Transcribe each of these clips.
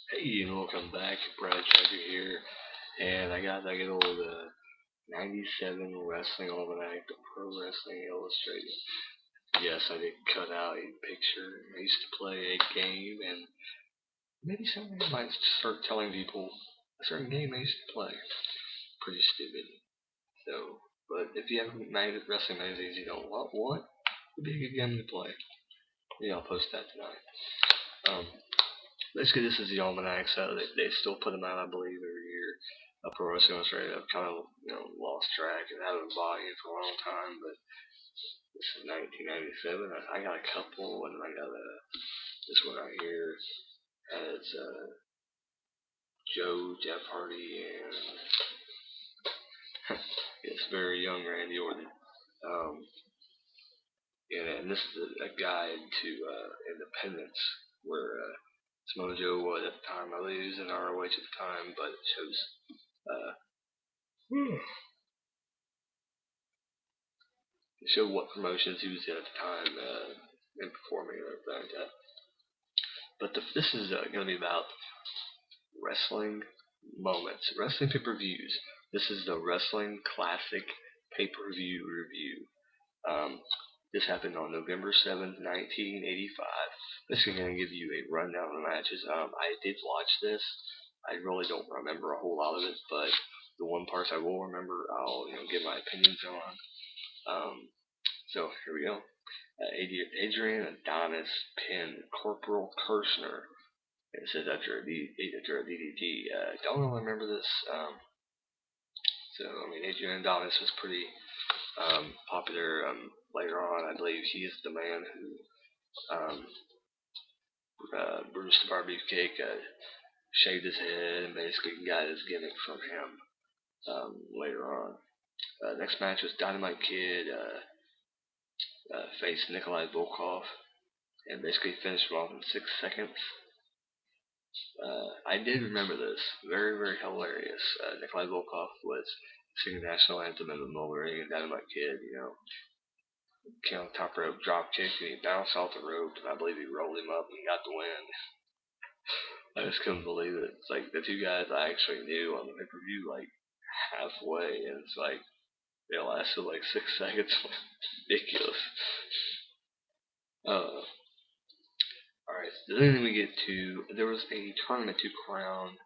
Hey, and welcome back. Tragick here, and I got that good old '97 Wrestling Almanac, the Pro Wrestling Illustrated. Yes, I did cut out a picture. I used to play a game, and maybe someday I might start telling people a certain game I used to play. Pretty stupid. So, but if you have wrestling magazines you don't want, it'd be a good game to play. Yeah, I'll post that tonight. Um, Basically, this is the almanac, so they still put them out, I believe, every year. Pro Wrestling Illustrated, I've kind of lost track and haven't bought it for a long time, but this is 1997. I got a couple, and I got this one right here has Joe, Jeff Hardy, and it's very young Randy Orton. Um, and this is a guide to independence, where Samoa Joe was at the time. I believe he was in ROH at the time, but it shows uh, show what promotions he was in at the time and performing and everything like that. But this is going to be about wrestling moments, wrestling pay-per-views. This is the Wrestling Classic pay-per-view review. This happened on November 7th, 1985. This is going to give you a rundown of the matches. I did watch this. I really don't remember a whole lot of it, but the one parts I will remember, I'll give my opinions on. So here we go. Adrian Adonis pinned Corporal Kirshner. It says after a DDT. Don't really remember this. Adrian Adonis was pretty popular. Later on, I believe he is the man who Bruce the Barbie Cake shaved his head and basically got his gimmick from him later on. Next match was Dynamite Kid faced Nikolai Volkov and basically finished him off in 6 seconds. I did remember this. Very, very hilarious. Nikolai Volkov was singing the national anthem in the middle of the ring, and Dynamite Kid, came on top rope, drop kick, and he bounced off the rope, and I believe he rolled him up and got the win. I just couldn't believe it. It's like the two guys I actually knew on the pay per view, like halfway, and it's like they lasted like 6 seconds. Ridiculous. Alright, so then we get to there was a tournament to crown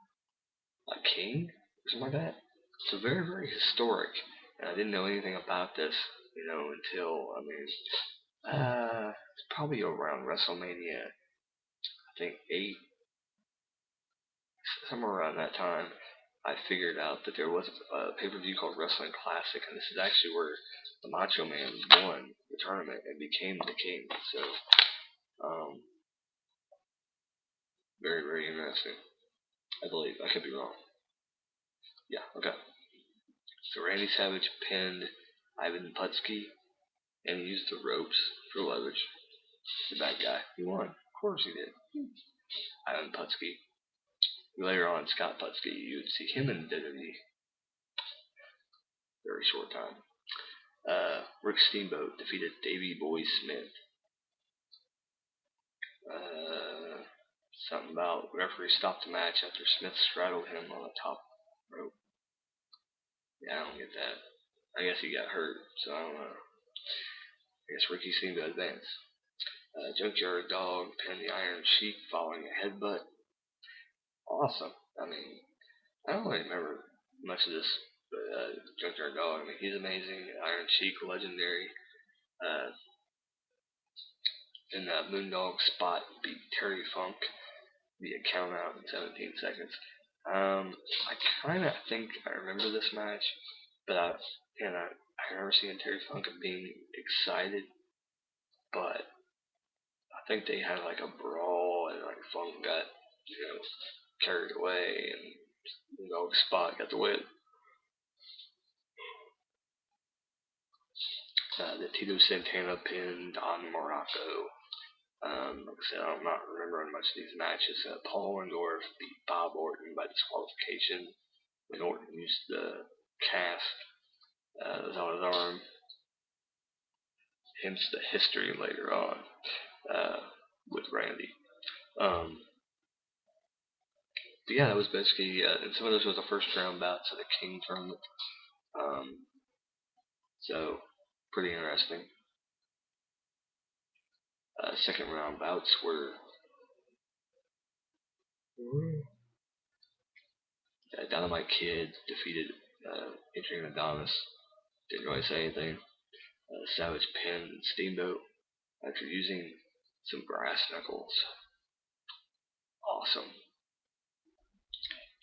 a king or something like that. So very, very historic. And I didn't know anything about this, until it's probably around WrestleMania, I think 8, somewhere around that time. I figured out that there was a pay-per-view called Wrestling Classic, and this is actually where the Macho Man won the tournament and became the king. So, very, very interesting. I believe. I could be wrong. Yeah, okay. So Randy Savage pinned Ivan Putski and he used the ropes for leverage. The bad guy. He won. Of course he did. Ivan Putski. Later on, Scott Putski. You would see him in WWE. Very short time. Rick Steamboat defeated Davey Boy Smith. Something about referee stopped the match after Smith straddled him on the top rope. Yeah, I don't get that. I guess he got hurt, so I don't know. I guess Ricky Steamboat advanced. Junkyard Dog pinned the Iron Sheik following a headbutt. Awesome. I don't really remember much of this, but Junkyard Dog, he's amazing. Iron Sheik, legendary. Uh, and Moondog Spot beat Terry Funk via count out in 17 seconds. I kind of think I remember this match, but I remember seeing Terry Funk and being excited, but I think they had like a brawl and like Funk got carried away and Moondog Spot got the win. The Tito Santana pinned on Morocco. Like I said, I'm not remembering much of these matches. Paul Orndorff beat Bob Orton by disqualification when Orton used the cast that was on his arm. Hence the history later on with Randy. but yeah, that was basically, and some of those were the first round bouts of the King tournament. Um, so pretty interesting. Second round bouts were Dynamite Kid defeated Adrian Adonis. Didn't really say anything. Savage pinned Steamboat after using some brass knuckles. Awesome.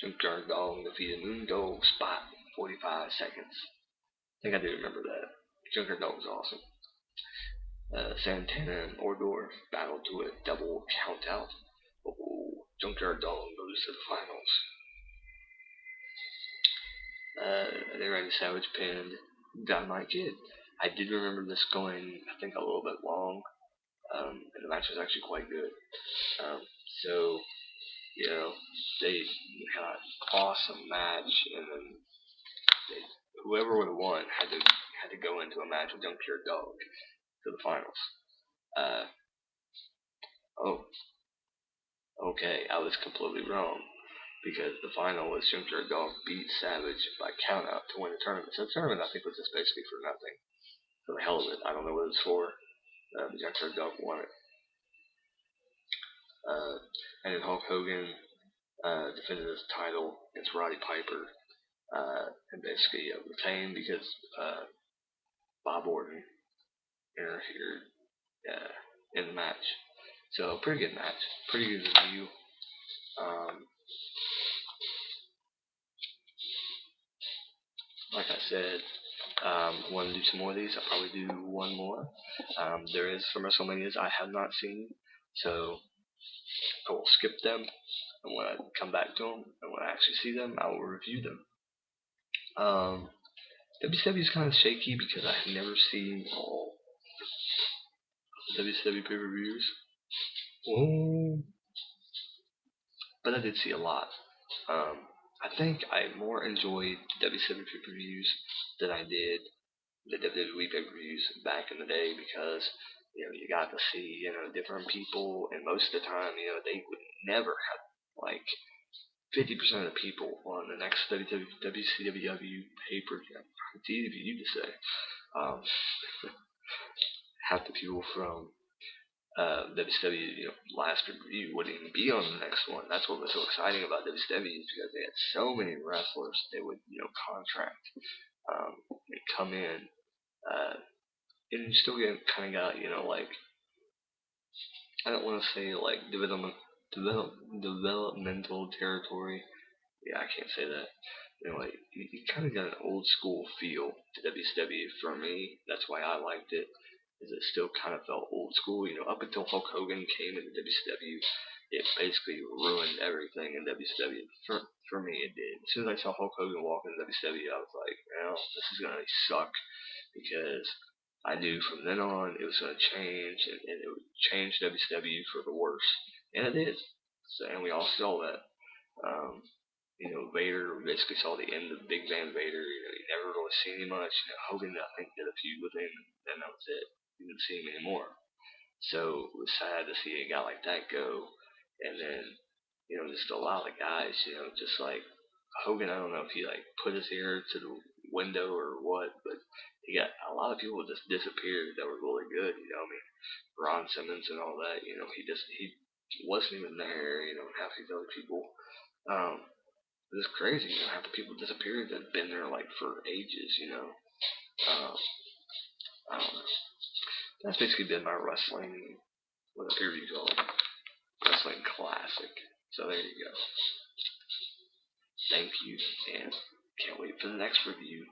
Junkyard Dog defeated Moondog Spot in 45 seconds. I think I do remember that. Junkyard Dog was awesome. Santana and Ordorf battled to a double countout. Oh, Junkyard Dog goes to the finals. Then Randy Savage pinned Dynamite Kid. I did remember this going, I think, a little bit long, and the match was actually quite good. Um, so, you know, they had an awesome match, and then whoever would have won had to go into a match with Junkyard Dog to the finals. Uh, oh, okay, I was completely wrong because the final was Junkyard Dog beat Savage by countout to win the tournament. So the tournament I think was just basically for nothing, for the hell of it. I don't know what it was for. The Junkyard Dog won it. And then Hulk Hogan defended his title against Roddy Piper, and basically retained because Bob Orton interfered in the match. So pretty good match, pretty good review. Like I said, I want to do some more of these. I'll probably do one more. There is some WrestleManias I have not seen, so I will skip them. And when I come back to them, and when I actually see them, I will review them. WCW is kind of shaky because I have never seen all WCW pay-per-views. Oh. But I did see a lot. I think I more enjoyed WCW pay-per-views than I did the WWE pay-per-views back in the day because you got to see different people, and most of the time they would never have like 50% of the people on the next WCW pay-per-view. It's easy for you to say. Um, half the people from WCW, last review wouldn't even be on the next one. That's what was so exciting about WCW is because they had so many wrestlers they would, contract, and come in, and you still kind of got, like, I don't want to say like developmental territory. Yeah, I can't say that. Like you kind of got an old school feel to WCW for me. That's why I liked it. Is it still kind of felt old school? Up until Hulk Hogan came into WCW, it basically ruined everything in WCW. For me, it did. As soon as I saw Hulk Hogan walk into WCW, I was like, well, this is gonna suck because I knew from then on it was going to change, and it would change WCW for the worse, and it did. So, and we all saw that. Um, Vader basically saw the end of Big Van Vader. You never really seen him much. Hogan, I think, did a feud with him, and then that was it. You didn't see him anymore. So it was sad to see a guy like that go, and then just a lot of guys, just like Hogan. I don't know if he like put his ear to the window or what, but he got a lot of people just disappeared that were really good. I mean, Ron Simmons and all that. He wasn't even there. Half these other people. Um, it's crazy. Half the people disappeared that had been there like for ages. Um, I don't know. That's basically been my wrestling. What appear you call it? Wrestling classic. So there you go. Thank you, and can't wait for the next review.